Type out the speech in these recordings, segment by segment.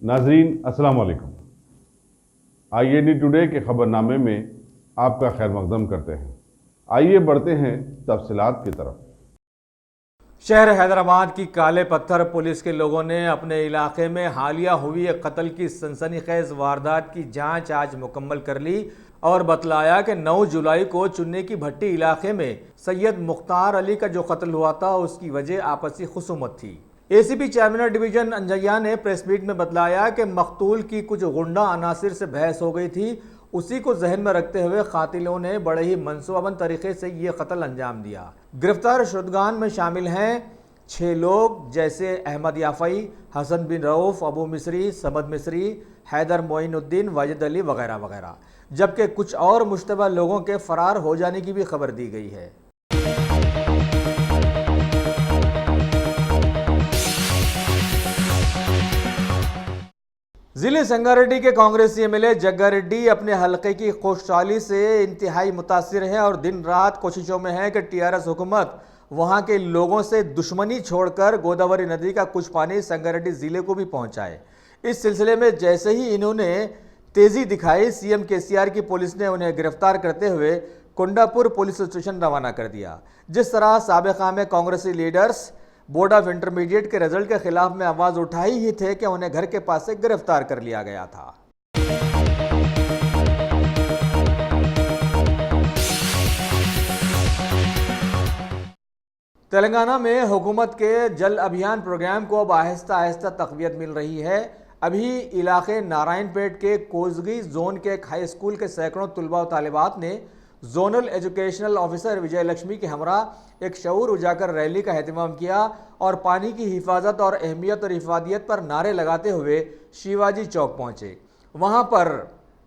नाजरीन अस्सलाम वालेकुम। IAD टुडे के खबरनामे में आपका खैर मकदम करते हैं। आइए बढ़ते हैं तफसीलात की तरफ। शहर हैदराबाद की काले पत्थर पुलिस के लोगों ने अपने इलाके में हालिया हुई एक कत्ल की सनसनीखेज वारदात की जांच आज मुकम्मल कर ली और बतलाया कि 9 जुलाई को चुन्नी की भट्टी इलाके में सैयद मुख्तार अली का जो कत्ल हुआ था उसकी वजह आपसी खुसूमत थी। ACP चारमीनार डिवीजन अंजैया ने प्रेस मीट में बतलाया कि मकतूल की कुछ गुंडा अनासिर से बहस हो गई थी। उसी को जहन में रखते हुए कातिलों ने बड़े ही मनसूबाबंद तरीके से ये कत्ल अंजाम दिया। गिरफ्तार शुदगान में शामिल हैं 6 लोग जैसे अहमद याफई, हसन बिन रऊफ, अबू मिस्री, समद मिस्री, हैदर मोइनुद्दीन, वाजिद अली वगैरह वगैरह, जबकि कुछ और मुश्तबा लोगों के फरार हो जाने की भी खबर दी गई है। जिले संगारेड्डी के कांग्रेसी MLA जग्गा रेड्डी अपने हलके की खुशहाली से इंतहाई मुतासिर हैं और दिन रात कोशिशों में है कि TRS हुकूमत वहां के लोगों से दुश्मनी छोड़कर गोदावरी नदी का कुछ पानी संगारेड्डी जिले को भी पहुंचाए। इस सिलसिले में जैसे ही इन्होंने तेजी दिखाई, CM KCR की पुलिस ने उन्हें गिरफ्तार करते हुए कुंडापुर पुलिस स्टेशन रवाना कर दिया। जिस तरह साबिका में कांग्रेसी लीडर्स बोर्ड ऑफ इंटरमीडिएट के रिजल्ट के खिलाफ में आवाज उठाई ही थे कि उन्हें घर के पास से गिरफ्तार कर लिया गया था। तेलंगाना में हुकूमत के जल अभियान प्रोग्राम को अब आहिस्ता आहिस्ता तक़वियत मिल रही है। अभी इलाके नारायणपेट के कोजगी जोन के एक हाई स्कूल के सैकड़ों तलबा और तालिबात ने जोनल एजुकेशनल ऑफिसर विजय लक्ष्मी के हमरा एक शऊर उजागर रैली का एहतमाम किया और पानी की हिफाजत और अहमियत और इफादियत पर नारे लगाते हुए शिवाजी चौक पहुंचे। वहां पर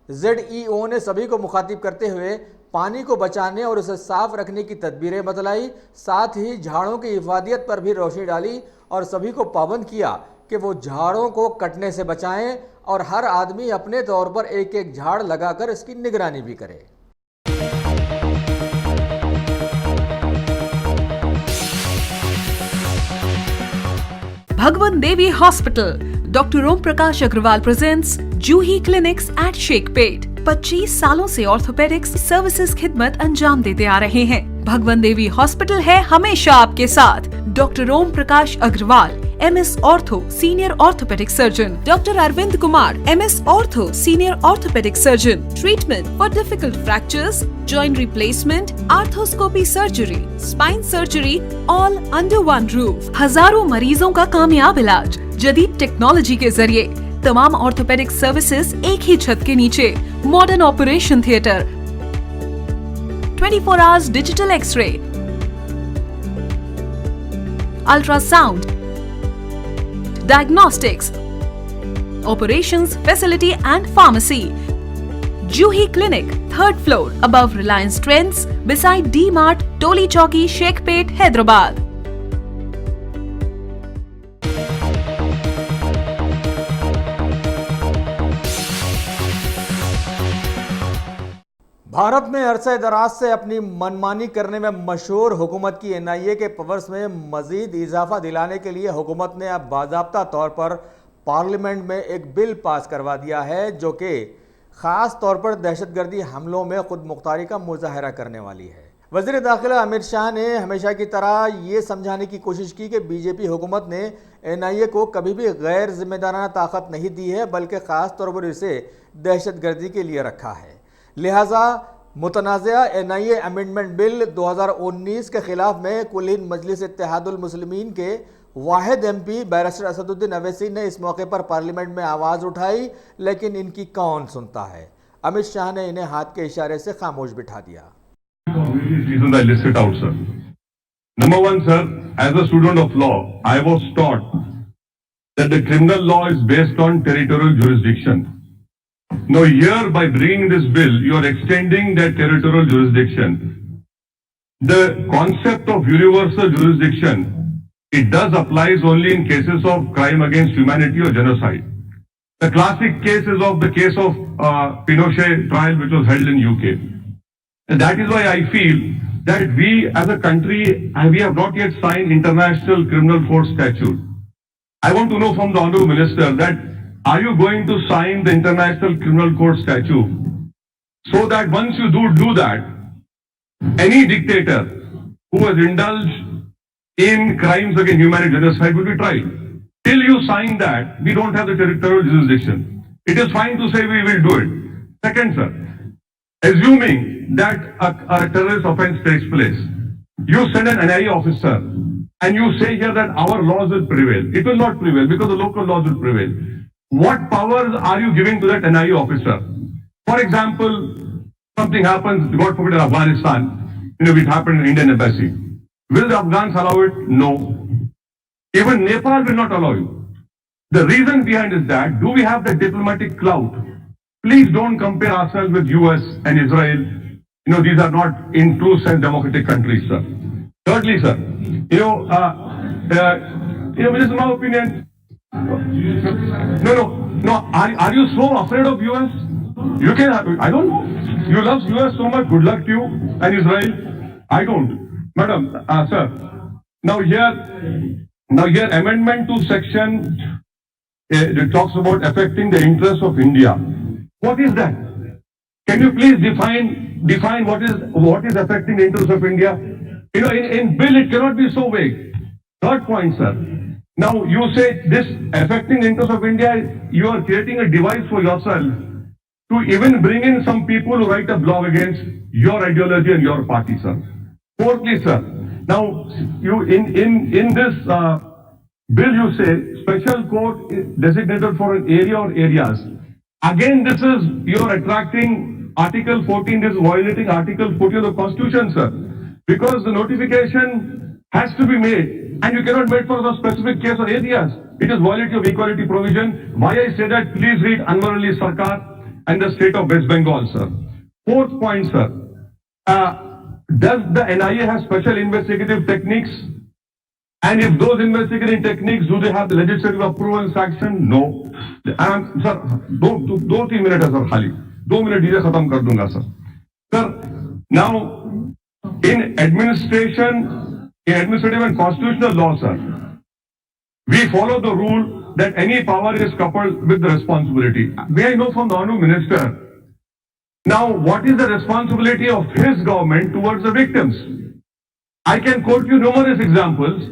ZEO ने सभी को मुखातिब करते हुए पानी को बचाने और उसे साफ रखने की तदबीरें बतलाई, साथ ही झाड़ों की हिफादियत पर भी रोशनी डाली और सभी को पाबंद किया कि वो झाड़ों को कटने से बचाएं और हर आदमी अपने तौर पर एक एक झाड़ लगाकर इसकी निगरानी भी करे। Bhagwan Devi Hospital, Dr. Om Prakash Agrawal presents Juhi Clinics at Sheikhpet। 25 सालों से ऑर्थोपेडिक्स सर्विसेज खिदमत अंजाम देते आ रहे हैं। भगवान देवी हॉस्पिटल है हमेशा आपके साथ। Doctor Om Prakash Agarwal, MS ortho senior orthopaedic surgeon, doctor Arvind Kumar, MS ortho senior orthopaedic surgeon. Treatment for difficult fractures, joint replacement, arthroscopy surgery, spine surgery, all under one roof. हजारों मरीजों का कामयाब इलाज जदीद टेक्नोलॉजी के जरिए। तमाम ऑर्थोपेडिक सर्विसेज एक ही छत के नीचे। Modern operation theatre, 24 hours digital x ray, ultrasound, diagnostics, operations facility and pharmacy. Juhi Clinic, 3rd floor, above Reliance Trends, beside D-Mart, Toli Chowki, Sheikhpet, Hyderabad. Bharat में अरसे दराज से अपनी मनमानी करने में मशहूर हुकूमत की NIA के पावर्स में मजीद इजाफा दिलाने के लिए हुकूमत ने अब बाज़ाब्ता तौर पर पार्लियामेंट में एक बिल पास करवा दिया है जो कि ख़ास तौर पर दहशतगर्दी हमलों में खुद मुख्तारी का मुजाहरा करने वाली है। वज़ीर दाखिला अमित शाह ने हमेशा की तरह ये समझाने की कोशिश की कि BJP हुकूमत ने NIA को कभी भी गैर जिम्मेदाराना ताकत नहीं दी है, बल्कि ख़ास तौर पर इसे दहशतगर्दी के लिए रखा है। लिहाजा मुतनाज़ा NIA अमेंडमेंट बिल 2019 के खिलाफ में कुल हिंद मजलिस इत्तेहादुल मुस्लिमीन के वाहिद MP बैरिस्टर असदुद्दीन अवैसी ने इस मौके पर पार्लियामेंट में आवाज़ उठाई, लेकिन इनकी कौन सुनता है। अमित शाह ने इन्हें हाथ के इशारे से खामोश बिठा दिया। Number one, sir, as a student of law, I was taught that the criminal law is based on territorial jurisdiction. Now here, by bringing this bill, you are extending that territorial jurisdiction. The concept of universal jurisdiction, it does applies only in cases of crime against humanity or genocide. The classic case is of the case of Pinochet trial, which was held in UK. And that is why I feel that we as a country, we have not yet signed International Criminal Court Statute. I want to know from the Honourable Minister that are you going to sign the International Criminal Court statute so that once you do that, any dictator who has indulged in crimes against humanity, genocide, will be tried? Till you sign that, we don't have the territorial jurisdiction. It is fine to say we will do it. Second, sir, assuming that a terrorist offense takes place, you send an NIA officer and you say here that our laws will prevail. It will not prevail because the local laws will prevail. What powers are you giving to that NIA officer? For example, something happens, God forbid, in Afghanistan, it happened in Indian embassy. Will the Afghans allow it? No. Even Nepal will not allow you. The reason behind is that, do we have the diplomatic clout? Please don't compare ourselves with US and Israel. These are not in true sense democratic countries, sir. Thirdly, sir, this is my opinion. No. Are you so afraid of US? You can, I don't know. You love US so much. Good luck to you and Israel. I don't. Madam, sir. Now here amendment to section it talks about affecting the interests of India. What is that? Can you please define what is affecting the interests of India? In bill it cannot be so vague. Third point, sir. Now you say this affecting the interests of India, you are creating a device for yourself to even bring in some people who write a blog against your ideology and your party, sir. Fourthly, sir. Now you in this bill you say special court designated for an area or areas. Again, this is you're attracting Article 14. This is violating Article 14 of the Constitution, sir. Because the notification has to be made, and you cannot make for the specific case or areas. It is violating of equality provision. Why I say that? Please read Anwar Ali Sarkar and the state of West Bengal, sir. Fourth point, sir. Does the NIA have special investigative techniques? And if those investigating techniques, do they have the legislative approval and sanction? No. Sir, 2-3 minutes, sir. Khali. 2 minutes, I will finish, sir. Sir, now, in administrative and constitutional law, sir, we follow the rule that any power is coupled with the responsibility. May I know from the Honourable Minister, now what is the responsibility of his government towards the victims? I can quote you numerous examples.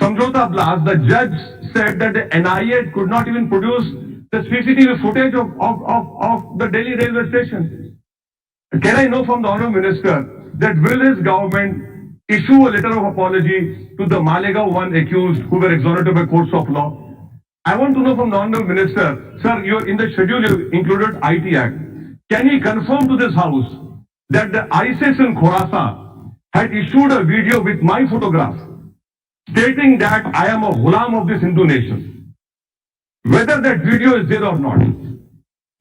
Samjhota Blast, the judge said that the NIA could not even produce the CCTV footage of the Delhi railway station. Can I know from the Honourable Minister that will his government issue a letter of apology to the Malegaon 1 accused who were exonerated by courts of law? I want to know from the Honourable Minister, sir, in the schedule you included IT Act. Can he confirm to this House that the ISIS in Khorasan had issued a video with my photograph stating that I am a ghulam of this Hindu nation? Whether that video is there or not,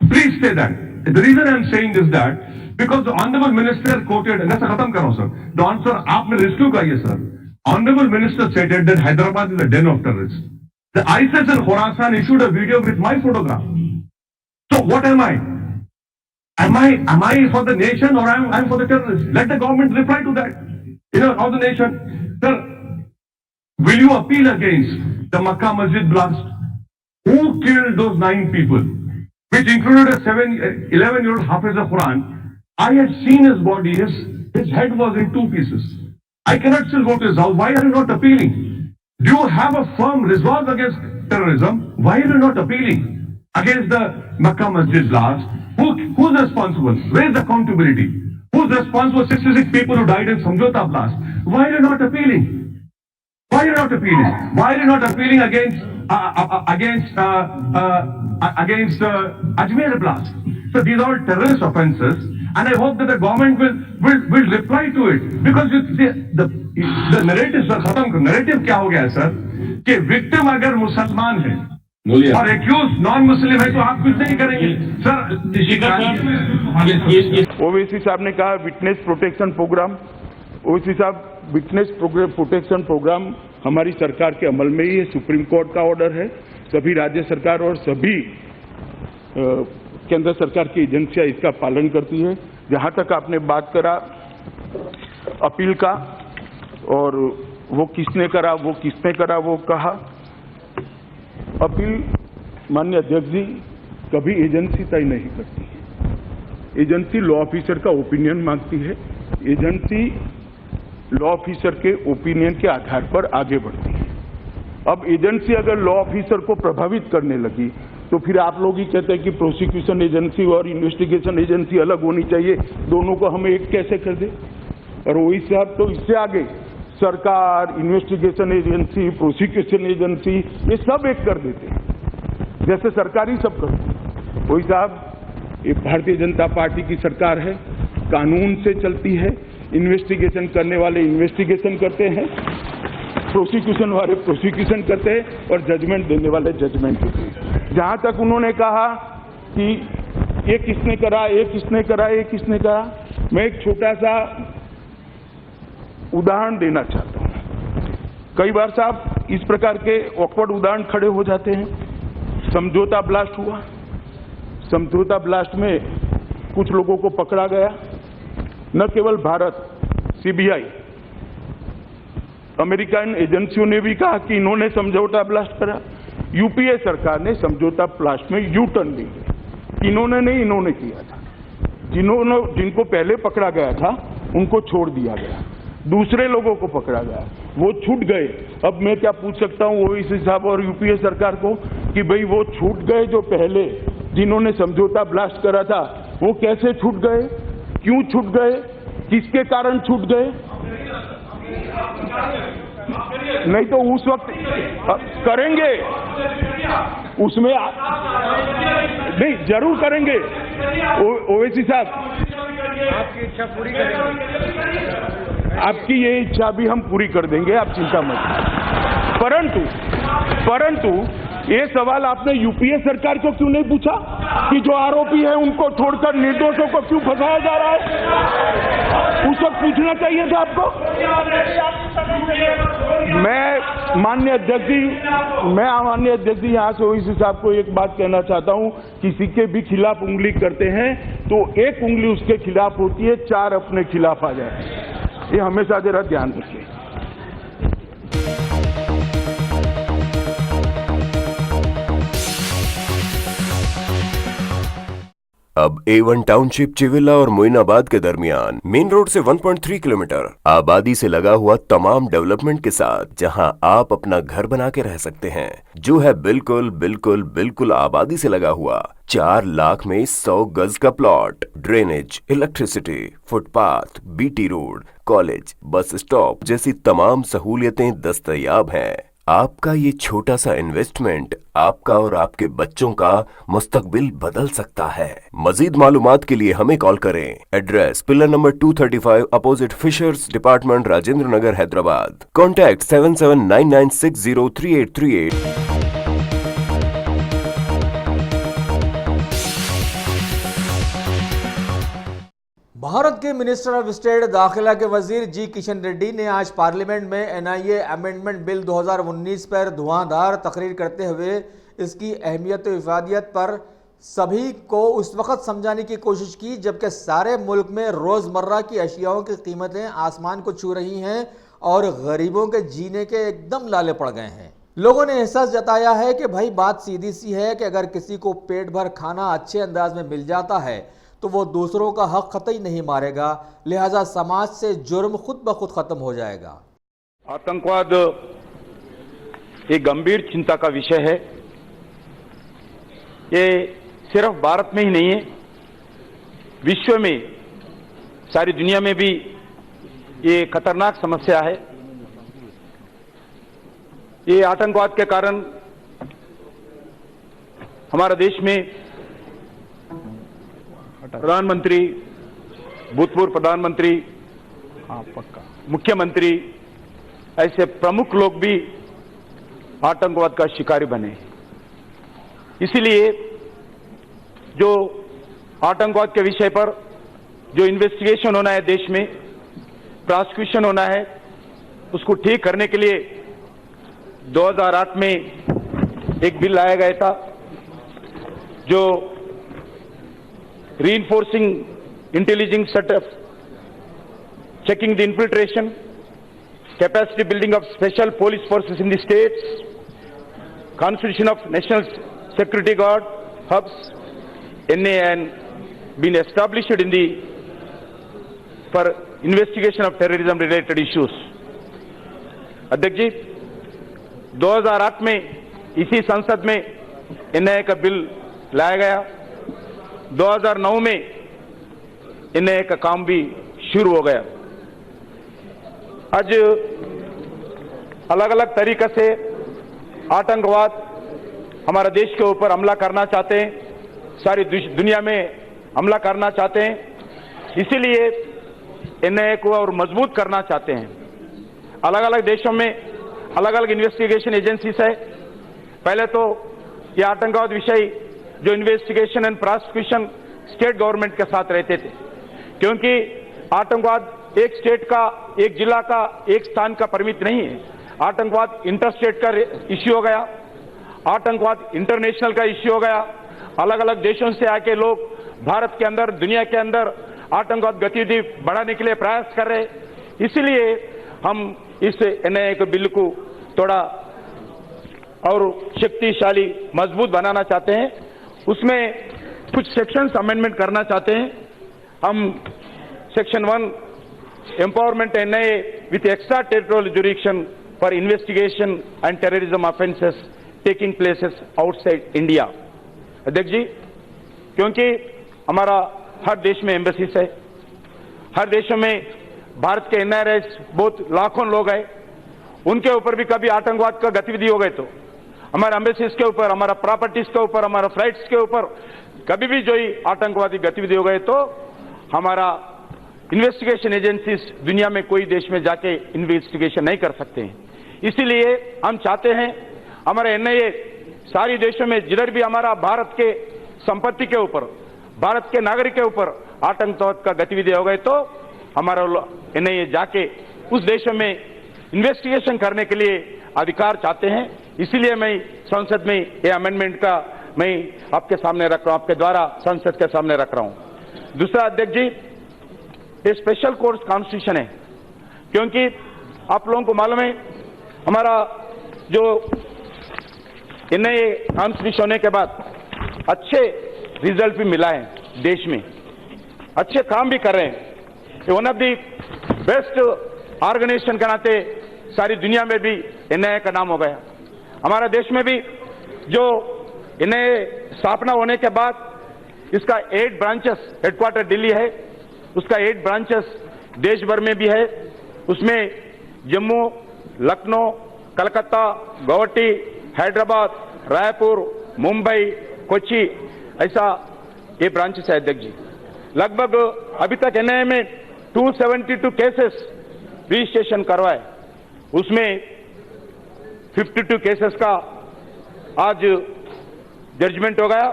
please say that. The reason I am saying is that because the Honourable Minister quoted, and that's a khatam karo, sir. The answer, aapne rescue kaiye, sir. Honourable Minister stated that Hyderabad is a den of terrorists. The ISIS in Khorasan issued a video with my photograph. So what am I? Am I for the nation or I'm for the terrorists? Let the government reply to that. Of the nation. Sir, will you appeal against the Makkah Masjid blast? Who killed those 9 people? Which included a 11-year-old Hafiz al-Quran. I had seen his body, his head was in 2 pieces. I cannot still go to his house. Why are you not appealing? Do you have a firm resolve against terrorism? Why are you not appealing against the Makkah Masjid blast? Who's responsible? Where is accountability? Who's responsible for 66 people who died in Samjhota blast? Why are you not appealing? Why are you not appealing? Why are you not appealing against Ajmer blast? So these are all terrorist offences, and I hope that the government will reply to it, because the narrative, sir, narrative क्या हो गया है sir कि victim अगर मुसलमान है और accused non-Muslim है तो आप कुछ नहीं करेंगे सर। ओवैसी साहब ने कहा विटनेस प्रोटेक्शन प्रोग्राम। ओवैसी साहब, विटनेस प्रोटेक्शन प्रोग्राम हमारी सरकार के अमल में ही है। सुप्रीम कोर्ट का ऑर्डर है। सभी राज्य सरकार और सभी केंद्र सरकार की एजेंसियां इसका पालन करती है। जहां तक आपने बात करा अपील का, और वो किसने करा, वो किसने करा, वो कहा अपील माननीय अध्यक्ष जी, कभी एजेंसी तय नहीं करती है। एजेंसी लॉ ऑफिसर का ओपिनियन मांगती है। एजेंसी लॉ ऑफिसर के ओपिनियन के आधार पर आगे बढ़ती है। अब एजेंसी अगर लॉ ऑफिसर को प्रभावित करने लगी तो फिर आप लोग ही कहते हैं कि प्रोसिक्यूशन एजेंसी और इन्वेस्टिगेशन एजेंसी अलग होनी चाहिए, दोनों को हम एक कैसे कर दे। और वही साहब तो इससे आगे सरकार, इन्वेस्टिगेशन एजेंसी, प्रोसिक्यूशन एजेंसी, ये सब एक कर देते हैं, जैसे सरकार ही सब करती है। वही साहब, ये भारतीय जनता पार्टी की सरकार है, कानून से चलती है। इन्वेस्टिगेशन करने वाले इन्वेस्टिगेशन करते हैं, प्रोसिक्यूशन वाले प्रोसिक्यूशन करते हैं और जजमेंट देने वाले जजमेंट देते हैं। जहां तक उन्होंने कहा कि ये किसने करा, ये किसने करा, ये किसने करा, मैं एक छोटा सा उदाहरण देना चाहता हूं। कई बार साहब इस प्रकार के ऑकवर्ड उदाहरण खड़े हो जाते हैं। समझौता ब्लास्ट हुआ। समझौता ब्लास्ट में कुछ लोगों को पकड़ा गया। न केवल भारत, सीबीआई, अमेरिकन एजेंसियों ने भी कहा कि इन्होंने समझौता ब्लास्ट करा। यूपीए सरकार ने समझौता ब्लास्ट में यू टर्न ली। इन्होंने नहीं, इन्होंने किया था। जिनको पहले पकड़ा गया था उनको छोड़ दिया गया, दूसरे लोगों को पकड़ा गया, वो छूट गए। अब मैं क्या पूछ सकता हूं ओवैसी साहब और यूपीए सरकार को कि भाई वो छूट गए जो पहले जिन्होंने समझौता ब्लास्ट करा था, वो कैसे छूट गए, क्यों छूट गए, किसके कारण छूट गए? नहीं तो उस वक्त करेंगे, उसमें नहीं, जरूर करेंगे। ओवैसी साहब, आपकी इच्छा पूरी करेंगे। आपकी ये इच्छा भी हम पूरी कर देंगे, आप चिंता मत। परंतु ये सवाल आपने यूपीए सरकार को क्यों नहीं पूछा कि जो आरोपी है उनको छोड़कर निर्दोषों को क्यों फंसाया जा रहा है? उस वक्त पूछना चाहिए था आपको। मैं माननीय अध्यक्ष जी यहाँ से ओवैसी साहब को एक बात कहना चाहता हूँ, किसी के भी खिलाफ उंगली करते हैं तो एक उंगली उसके खिलाफ होती है, 4 अपने खिलाफ आ जाए। ये हमेशा जरा ध्यान रखिए। अब A1 टाउनशिप चिविला और मोइनाबाद के दरमियान मेन रोड से 1.3 किलोमीटर आबादी से लगा हुआ तमाम डेवलपमेंट के साथ जहां आप अपना घर बना के रह सकते हैं, जो है बिल्कुल आबादी से लगा हुआ। 4 लाख में 100 गज का plot, drainage, electricity, footpath, BT road, college, bus stop जैसी तमाम सहूलियतें दस्तयाब हैं। आपका ये छोटा सा इन्वेस्टमेंट आपका और आपके बच्चों का मुस्तकबिल बदल सकता है। मजीद मालूमात के लिए हमें कॉल करें। Address pillar number 235 opposite fishers department, Rajendra Nagar, Hyderabad. Contact 7799603838। Bharat के मिनिस्टर ऑफ स्टेट दाखिला के वजीर जी किशन रेड्डी ने आज पार्लियामेंट में एनआईए अमेंडमेंट बिल 2019 पर धुआंधार तकरीर करते हुए इसकी अहमियत और इफादियत पर सभी को उस वक्त समझाने की कोशिश की जबकि सारे मुल्क में रोज़मर्रा की अशियाओं की कीमतें आसमान को छू रही हैं और गरीबों के जीने के एकदम लाले पड़ गए हैं। लोगों ने एहसास जताया है कि भाई बात सीधी सी है कि अगर किसी को पेट भर खाना अच्छे अंदाज में मिल जाता है तो वो दूसरों का हक कतई नहीं मारेगा, लिहाजा समाज से जुर्म खुद ब खुद खत्म हो जाएगा। आतंकवाद एक गंभीर चिंता का विषय है। ये सिर्फ भारत में ही नहीं है, विश्व में, सारी दुनिया में भी ये खतरनाक समस्या है। ये आतंकवाद के कारण हमारे देश में प्रधानमंत्री, भूतपूर्व प्रधानमंत्री, मुख्यमंत्री, ऐसे प्रमुख लोग भी आतंकवाद का शिकारी बने। इसीलिए जो आतंकवाद के विषय पर जो इन्वेस्टिगेशन होना है देश में, प्रोसिक्यूशन होना है, उसको ठीक करने के लिए 2008 में एक बिल लाया गया था जो reinforcing intelligence setup, checking the infiltration, capacity building of special police forces in the states, constitution of national security guard hubs, NAN, been established in the for investigation of terrorism related issues. अध्यक्ष जी, 2008 में इसी संसद में NIA का bill लाया गया। 2009 में NIA का काम भी शुरू हो गया। आज अलग अलग तरीके से आतंकवाद हमारे देश के ऊपर हमला करना चाहते हैं, सारी दुनिया में हमला करना चाहते हैं, इसीलिए NIA को और मजबूत करना चाहते हैं। अलग अलग देशों में अलग अलग इन्वेस्टिगेशन एजेंसीज है। पहले तो ये आतंकवाद विषय जो investigation and prosecution state government के साथ रहते थे, क्योंकि आतंकवाद एक स्टेट का, एक जिला का, एक स्थान का परमिट नहीं है। आतंकवाद इंटरस्टेट का इश्यू हो गया, आतंकवाद इंटरनेशनल का इश्यू हो गया। अलग अलग देशों से आके लोग भारत के अंदर, दुनिया के अंदर आतंकवाद गतिविधि बढ़ाने के लिए प्रयास कर रहे। इसलिए हम इस NIA के बिल को थोड़ा और शक्तिशाली, मजबूत बनाना चाहते हैं। उसमें कुछ सेक्शंस अमेंडमेंट करना चाहते हैं। हम section 1 empowerment NIA with extra territorial jurisdiction for investigation and terrorism offences taking places outside India. अध्यक्ष जी, क्योंकि हमारा हर देश में एम्बेसीज है, हर देशों में भारत के NRIs बहुत लाखों लोग हैं, उनके ऊपर भी कभी आतंकवाद का गतिविधि हो गए तो हमारे एम्बेसीज के ऊपर, हमारा प्रॉपर्टीज के ऊपर, हमारा फ्लाइट्स के ऊपर कभी भी जो ही आतंकवादी गतिविधि हो गए तो हमारा इन्वेस्टिगेशन एजेंसीज दुनिया में कोई देश में जाके इन्वेस्टिगेशन नहीं कर सकते हैं। इसीलिए हम चाहते हैं हमारे NIA सारी देशों में जिधर भी हमारा भारत के संपत्ति के ऊपर, भारत के नागरिक के ऊपर आतंकवाद का गतिविधि हो गए तो हमारा NIA जाके उस देशों में इन्वेस्टिगेशन करने के लिए अधिकार चाहते हैं। इसीलिए मैं संसद में ये अमेंडमेंट का मैं आपके सामने रख रहा हूं, आपके द्वारा संसद के सामने रख रहा हूं। दूसरा अध्यक्ष जी, ये स्पेशल कोर्ट कॉन्स्टिट्यूशन है, क्योंकि आप लोगों को मालूम है हमारा जो NIA कॉन्स्टिट्यूशन होने के बाद अच्छे रिजल्ट भी मिला है, देश में अच्छे काम भी कर रहे हैं। One of the best organisation के नाते सारी दुनिया में भी NIA का नाम हो गया। हमारे देश में भी जो NIA स्थापना होने के बाद इसका 8 ब्रांचेस, हेडक्वार्टर दिल्ली है, उसका 8 ब्रांचेस देश भर में भी है। उसमें जम्मू, लखनऊ, कलकत्ता, गुवाहाटी, हैदराबाद, रायपुर, मुंबई, कोच्चि, ऐसा ये ब्रांचेस है अध्यक्ष जी। लगभग अभी तक NIA में 272 केसेस रजिस्ट्रेशन करवाए, उसमें 52 केसेस का आज जजमेंट हो गया,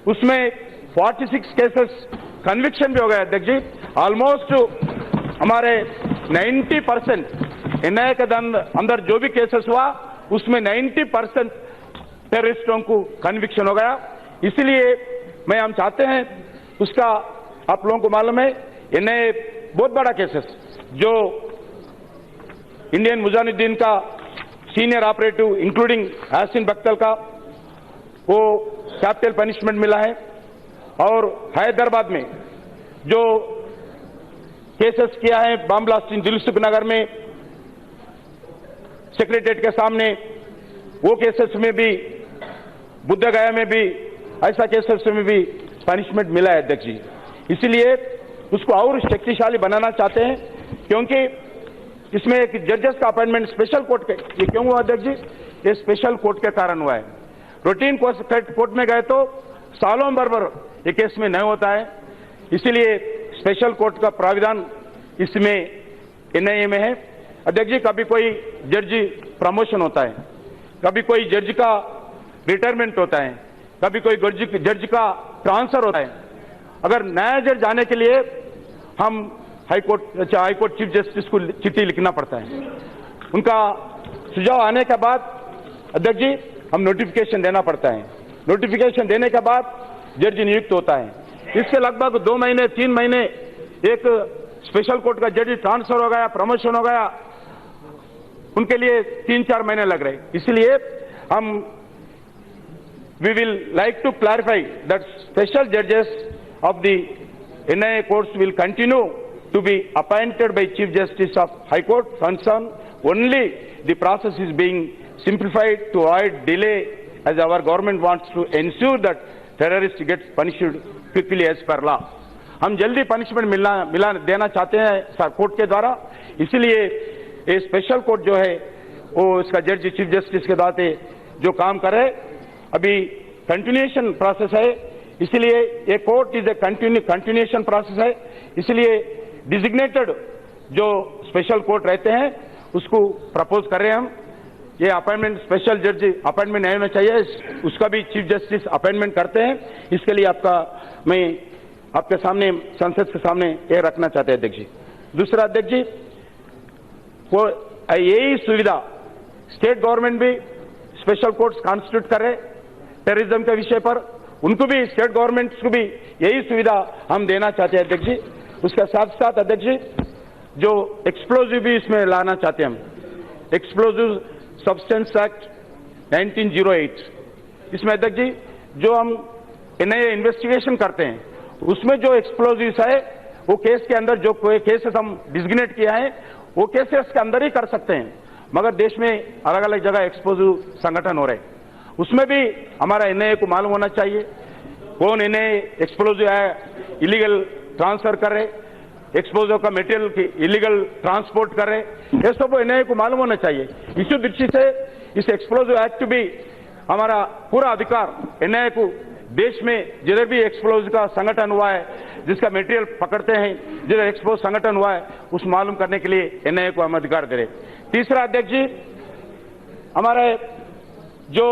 उसमें 46 केसेस कन्विक्शन भी हो गया अध्यक्ष जी। ऑलमोस्ट हमारे 90% NIA के अंदर जो भी केसेस हुआ उसमें 90% टेररिस्टों को कन्विक्शन हो गया। इसलिए मैं हम चाहते हैं उसका, आप लोगों को मालूम है NIA बहुत बड़ा केसेस जो इंडियन मुजाहिदीन का सीनियर ऑपरेटिव इंक्लूडिंग हसीन बख्तल का वो कैपिटल पनिशमेंट मिला है, और हैदराबाद में जो केसेस किया है बम ब्लास्टिंग दिलसुख नगर में सेक्रेटरीट के सामने, वो केसेस में भी, बुद्ध गया में भी ऐसा केसेस में भी पनिशमेंट मिला है अध्यक्ष जी। इसलिए उसको और शक्तिशाली बनाना चाहते हैं, क्योंकि इसमें एक जजेस का अपॉइंटमेंट स्पेशल कोर्ट के, ये क्यों हुआ अध्यक्ष जी? ये स्पेशल कोर्ट के कारण हुआ है। रूटीन कोर्ट में गए तो सालों भर ये केस में नहीं होता है, इसीलिए स्पेशल कोर्ट का प्राविधान इसमें NIA में है। अध्यक्ष जी, कभी कोई जज प्रमोशन होता है, कभी कोई जज का रिटायरमेंट होता है, कभी कोई जज का ट्रांसफर होता है। अगर नया जज आने के लिए हम हाईकोर्ट चीफ जस्टिस को चिट्ठी लिखना पड़ता है। उनका सुझाव आने के बाद अध्यक्ष जी हम नोटिफिकेशन देना पड़ता है। नोटिफिकेशन देने के बाद जज नियुक्त होता है। इससे लगभग 2 महीने 3 महीने एक स्पेशल कोर्ट का जज ट्रांसफर हो गया, प्रमोशन हो गया, उनके लिए 3-4 महीने लग रहे। इसलिए हम we will like to clarify that special judges of the NIA courts will continue to be appointed by Chief Justice of High Court concern. Only the process is being simplified to avoid delay, as our government wants to ensure that terrorists get punished quickly as per law. हम जल्दी punishment मिला देना चाहते हैं court के द्वारा, इसलिए ये स्पेशल कोर्ट जो है वो इसका जज चीफ जस्टिस के द्वारा जो काम करे, अभी कंटिन्यूएशन प्रोसेस है, इसलिए ये court is a continuation process है, इसलिए डिजिग्नेटेड जो स्पेशल कोर्ट रहते हैं उसको प्रपोज कर रहे हैं हम। ये अपॉइंटमेंट स्पेशल जज अपॉइंटमेंट नहीं होना चाहिए, उसका भी चीफ जस्टिस अपॉइंटमेंट करते हैं। इसके लिए मैं आपके सामने संसद के सामने ये रखना चाहते हैं अध्यक्ष जी। दूसरा अध्यक्ष जी, वो यही सुविधा स्टेट गवर्नमेंट भी स्पेशल कोर्ट्स कॉन्स्टिट्यूट करे टेररिज्म के विषय पर, उनको भी स्टेट गवर्नमेंट्स को भी यही सुविधा हम देना चाहते हैं अध्यक्ष जी। उसके साथ साथ अध्यक्ष जी जो एक्सप्लोजिव भी इसमें लाना चाहते हैं हम, एक्सप्लोजिव सब्सटेंस एक्ट 1908, इसमें अध्यक्ष जी जो हम नए इन्वेस्टिगेशन करते हैं उसमें जो एक्सप्लोजिव्स है वो केस के अंदर जो केसेस हम डिजिग्नेट किया है वो केसेस के अंदर ही कर सकते हैं, मगर देश में अलग अलग जगह एक्सप्लोजिव संगठन हो रहे हैं, उसमें भी हमारा एनआईए को मालूम होना चाहिए कौन एनआईए एक्सप्लोजिव है इलीगल ट्रांसफर कर रहे, एक्सप्लोजिव का मटेरियल की इलीगल ट्रांसपोर्ट कर रहे, ये सब एनआईए को मालूम होना चाहिए। इसी दृष्टि से इस एक्सप्लोजिव एक्ट भी हमारा पूरा अधिकार एनआईए को देश में जिधर भी एक्सप्लोजिव का संगठन हुआ है, जिसका मटेरियल पकड़ते हैं, जिधर एक्सप्लोजिव संगठन हुआ है, उस मालूम करने के लिए एनआईए को हम अधिकार दे रहे। तीसरा अध्यक्ष जी, हमारे जो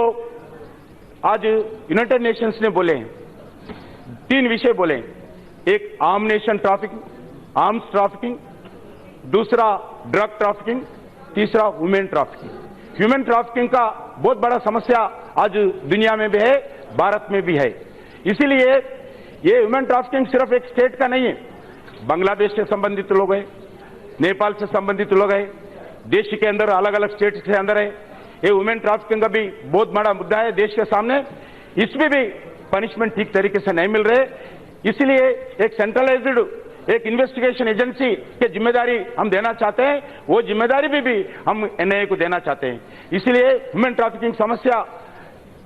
आज यूनाइटेड नेशंस ने बोले हैं 3 विषय बोले, एक आर्म्स ट्रैफिकिंग, दूसरा ड्रग ट्रैफिकिंग, तीसरा वुमेन ट्रैफिकिंग। ह्यूमन ट्रैफिकिंग का बहुत बड़ा समस्या आज दुनिया में भी है, भारत में भी है, इसीलिए ये ह्यूमन ट्रैफिकिंग सिर्फ एक स्टेट का नहीं है, बांग्लादेश से संबंधित लोग हैं, नेपाल से संबंधित लोग हैं, देश के अंदर अलग अलग स्टेट के अंदर है, ये वुमेन ट्रैफिकिंग का भी बहुत बड़ा मुद्दा है देश के सामने, इसमें भी पनिशमेंट ठीक तरीके से नहीं मिल रहे, इसलिए एक सेंट्रलाइज्ड एक इन्वेस्टिगेशन एजेंसी की जिम्मेदारी हम देना चाहते हैं, वो जिम्मेदारी भी हम एनआईए को देना चाहते हैं। इसलिए ह्यूमन ट्रैफिकिंग समस्या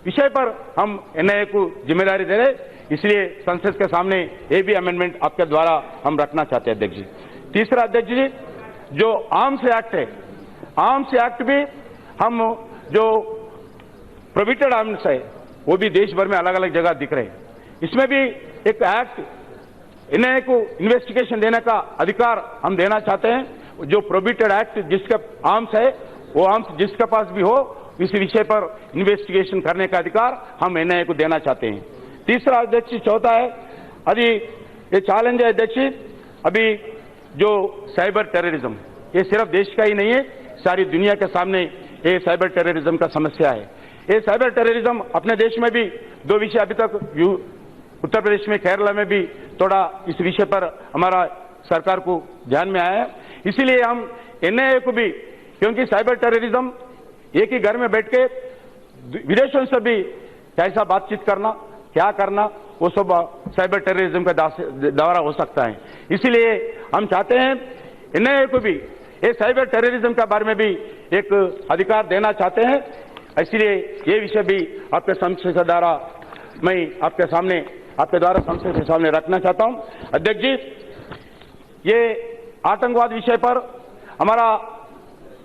विषय पर हम एनआईए को जिम्मेदारी दे रहे, इसलिए संसद के सामने ये भी अमेंडमेंट आपके द्वारा हम रखना चाहते हैं अध्यक्ष जी। तीसरा अध्यक्ष जी, जो आर्म्स एक्ट है, आर्म्स एक्ट भी हम जो प्रोहिबिटेड आर्म्स है वो भी देश भर में अलग अलग जगह दिख रहे हैं, इसमें भी एक एक्ट एनआईए को इन्वेस्टिगेशन देने का अधिकार हम देना चाहते हैं। जो प्रोहिबिटेड एक्ट जिसका आर्म्स है वो आर्म्स जिसके पास भी हो इस विषय पर इन्वेस्टिगेशन करने का अधिकार हम एनआईए को देना चाहते हैं। तीसरा अध्यक्ष, चौथा है अभी ये चैलेंज है अध्यक्ष, अभी जो साइबर टेररिज्म ये सिर्फ देश का ही नहीं है, सारी दुनिया के सामने ये साइबर टेररिज्म का समस्या है। ये साइबर टेररिज्म अपने देश में भी 2 विषय अभी तक उत्तर प्रदेश में केरला में भी थोड़ा इस विषय पर हमारा सरकार को ध्यान में आया है, इसीलिए हम एनआईए को भी, क्योंकि साइबर टेररिज्म एक ही घर में बैठ के विदेशों से भी कैसा बातचीत करना, क्या करना, वो सब साइबर टेररिज्म के द्वारा हो सकता है, इसीलिए हम चाहते हैं एनआईए को भी ये साइबर टेररिज्म के बारे में भी एक अधिकार देना चाहते हैं, इसलिए ये विषय भी आपके संसद के द्वारा मैं आपके द्वारा संसद के सामने रखना चाहता हूं। अध्यक्ष जी, ये आतंकवाद विषय पर हमारा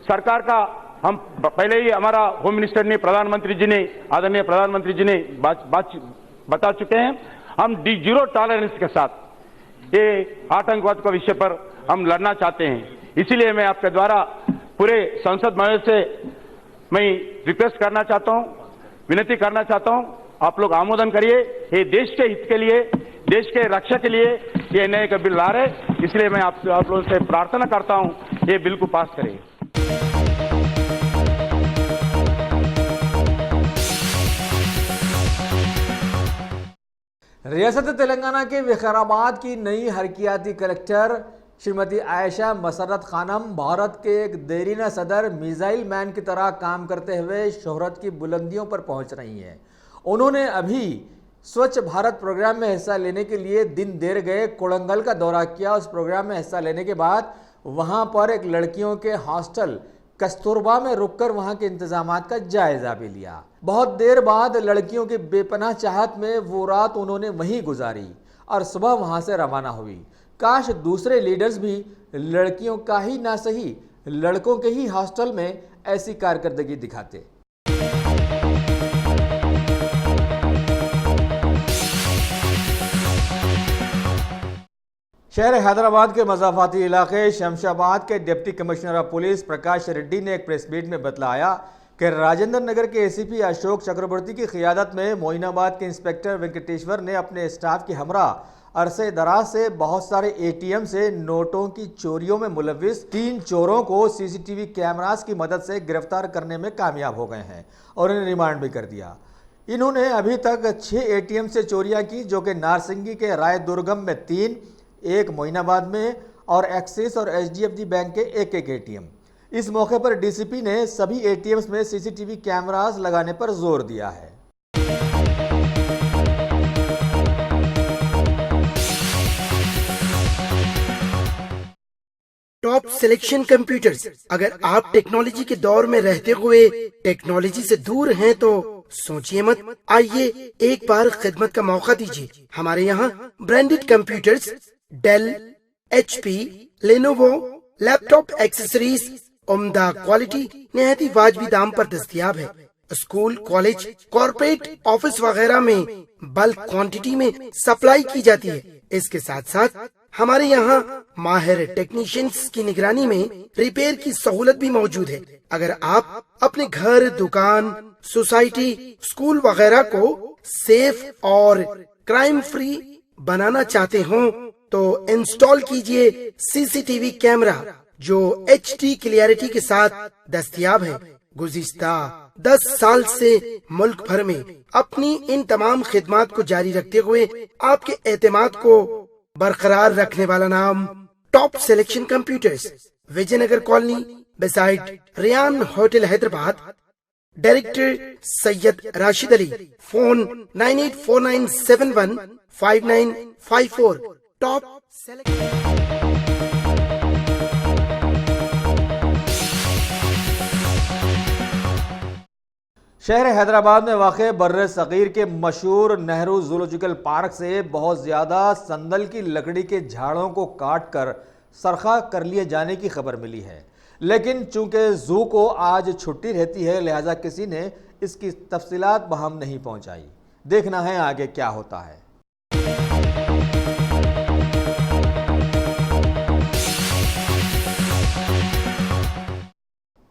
सरकार का हम पहले ही हमारा होम मिनिस्टर ने, प्रधानमंत्री जी ने, आदरणीय प्रधानमंत्री जी ने बता चुके हैं, हम जीरो टॉलरेंस के साथ ये आतंकवाद का विषय पर हम लड़ना चाहते हैं, इसीलिए मैं आपके द्वारा पूरे संसद महोदय से मैं रिक्वेस्ट करना चाहता हूं, विनती करना चाहता हूं, आप लोग आमोदन करिए, ये देश के हित के लिए, देश के रक्षा के लिए ये एनआईए का बिल ला रहे, इसलिए मैं आप लोगों से प्रार्थना करता हूं ये बिल को पास करें। रियासत तेलंगाना के विकाराबाद की नई हरकियाती कलेक्टर श्रीमती आयशा मसरत खानम भारत के एक देरीना सदर मिसाइल मैन की तरह काम करते हुए शोहरत की बुलंदियों पर पहुंच रही हैं उन्होंने अभी स्वच्छ भारत प्रोग्राम में हिस्सा लेने के लिए दिन देर गए कोड़ंगल का दौरा किया। उस प्रोग्राम में हिस्सा लेने के बाद वहां पर एक लड़कियों के हॉस्टल कस्तूरबा में रुककर वहां के इंतजामात का जायजा भी लिया। बहुत देर बाद लड़कियों की बेपनाह चाहत में वो रात उन्होंने वहीं गुजारी और सुबह वहां से रवाना हुई। काश दूसरे लीडर्स भी लड़कियों का ही ना सही लड़कों के ही हॉस्टल में ऐसी कारकर्दगी दिखाते। शहर हैदराबाद के मज़ाफ़ाती इलाके शमशाबाद के डिप्टी कमिश्नर ऑफ पुलिस प्रकाश रेड्डी ने एक प्रेस मीट में बतलाया कि राजेंद्र नगर के एसीपी अशोक चक्रवर्ती की क़ियादत में मोइनाबाद के इंस्पेक्टर वेंकटेश्वर ने अपने स्टाफ के हमरा अरसे दराज से बहुत सारे एटीएम से नोटों की चोरियों में मुलविस 3 चोरों को सीसीटीवी कैमरास की मदद से गिरफ्तार करने में कामयाब हो गए हैं और इन्हें रिमांड भी कर दिया। इन्होंने अभी तक 6 एटीएम से चोरियां की, जो कि नारसिंगी के राय दुर्गम में 3, एक मोइनाबाद में और एक्सिस और एचडीएफसी बैंक के एक एटीएम। इस मौके पर डीसीपी ने सभी एटीएम्स में सीसीटीवी कैमरास लगाने पर जोर दिया है। Top selection computers. अगर आप टेक्नोलॉजी के दौर में रहते हुए टेक्नोलॉजी से दूर हैं तो सोचिए मत, आइए एक बार खिदमत का मौका दीजिए। हमारे यहाँ branded computers Dell, HP, Lenovo, laptop accessories उम्दा क्वालिटी निहायत ही वाजबी दाम पर दस्तयाब है। स्कूल, कॉलेज, कॉर्पोरेट, ऑफिस वगैरह में बल्क क्वांटिटी में सप्लाई की जाती है। इसके साथ साथ हमारे यहाँ माहिर टेक्नीशियंस की निगरानी में रिपेयर की सहूलत भी मौजूद है। अगर आप अपने घर, दुकान, सोसाइटी, स्कूल वगैरह को सेफ और क्राइम फ्री बनाना चाहते हो तो इंस्टॉल कीजिए सीसीटीवी कैमरा जो एचडी क्लियरिटी के साथ दस्तयाब है। गुज़िश्ता 10 साल से मुल्क भर में अपनी इन तमाम खिदमात को जारी रखते हुए आपके एतमाद को बरकरार रखने वाला नाम top selection computers, Vijayanagar colony beside Riyan hotel Hyderabad. Director Syed Rashid Ali. Phone 9849715954। Top शहर हैदराबाद में वाक़ बर्रे सग़ीर के मशहूर नेहरू ज़ूलॉजिकल पार्क से बहुत ज़्यादा संदल की लकड़ी के झाड़ों को काट कर सरखा कर लिए जाने की खबर मिली है, लेकिन चूंकि ज़ू को आज छुट्टी रहती है लिहाजा किसी ने इसकी तफसीलात बहम नहीं पहुंचाई। देखना है आगे क्या होता है।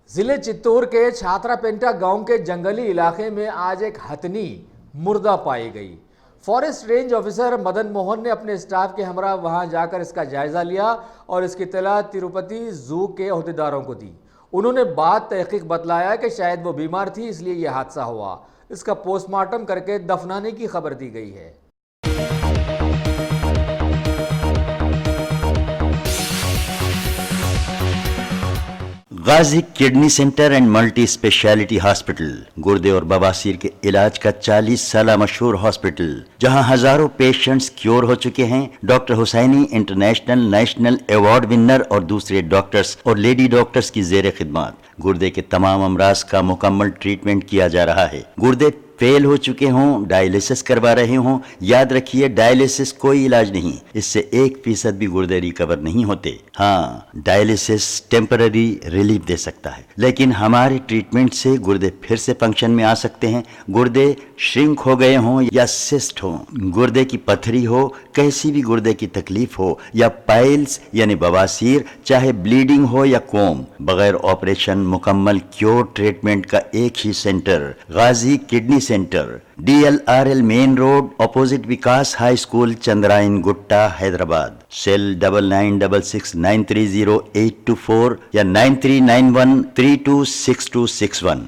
जिले चित्तौड़ के छात्रापेंटा गांव के जंगली इलाके में आज एक हथनी मुर्दा पाई गई। Forest range officer Madan Mohan ने अपने स्टाफ के हमरा वहां जाकर इसका जायजा लिया और इसकी इत्तला तिरुपति जू के अहदेदारों को दी। उन्होंने बाद तहकीक बतलाया कि शायद वो बीमार थी, इसलिए यह हादसा हुआ। इसका पोस्टमार्टम करके दफनाने की खबर दी गई है। Ghazi kidney centre and multi speciality hospital, गुर्दे और बवासीर के इलाज का 40 साल मशहूर हॉस्पिटल, जहां हजारों पेशेंट्स क्योर हो चुके हैं। Doctor Husaini international national award winner और दूसरे डॉक्टर्स और लेडी डॉक्टर्स की जेर खिदमत गुर्दे के तमाम अमराज का मुकम्मल ट्रीटमेंट किया जा रहा है। गुर्दे फेल हो चुके हों, डायलिसिस करवा रहे हों, याद रखिए डायलिसिस कोई इलाज नहीं, इससे 1% भी गुर्दे रिकवर नहीं होते। हाँ, डायलिसिस टेम्पररी रिलीफ दे सकता है, लेकिन हमारे ट्रीटमेंट से गुर्दे फिर से फंक्शन में आ सकते हैं। गुर्दे श्रिंक हो गए हों या सिस्ट हो, गुर्दे की पथरी हो, कैसी भी गुर्दे की तकलीफ हो या पाइल्स यानी बवासीर, चाहे ब्लीडिंग हो या कोम, बगैर ऑपरेशन मुकम्मल क्योर ट्रीटमेंट का एक ही centre, Ghazi kidney centre, DLRL main road opposite Vikas high school, Chandrayan Gutta, Hyderabad. Cell 9966930824 या 9391326261।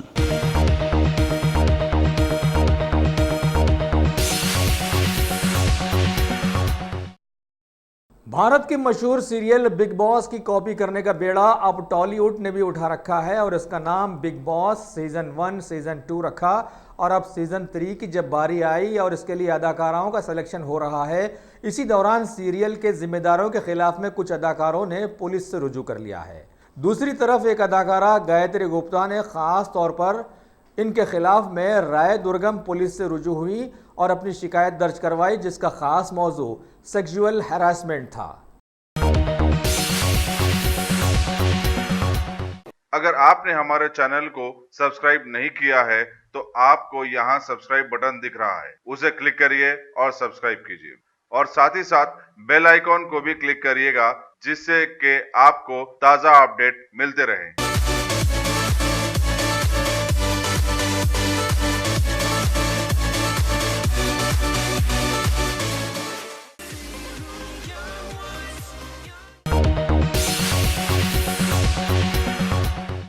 भारत की मशहूर सीरियल बिग बॉस की कॉपी करने का बेड़ा अब टॉलीवुड ने भी उठा रखा है और इसका नाम बिग बॉस सीजन 1 सीजन 2 रखा। और अब सीजन 3 की जब बारी आई और इसके लिए अदाकाराओं का सिलेक्शन हो रहा है, इसी दौरान सीरियल के जिम्मेदारों के खिलाफ में कुछ अदाकारों ने पुलिस से रुजू कर लिया है। दूसरी तरफ एक अदाकारा गायत्री गुप्ता ने खास तौर पर इनके खिलाफ में राय दुर्गम पुलिस से रुजू हुई और अपनी शिकायत दर्ज करवाई, जिसका खास मौजू सेक्सुअल हैरासमेंट था। अगर आपने हमारे चैनल को सब्सक्राइब नहीं किया है तो आपको यहाँ सब्सक्राइब बटन दिख रहा है, उसे क्लिक करिए और सब्सक्राइब कीजिए और साथ ही साथ बेल आइकॉन को भी क्लिक करिएगा, जिससे कि आपको ताज़ा अपडेट मिलते रहें।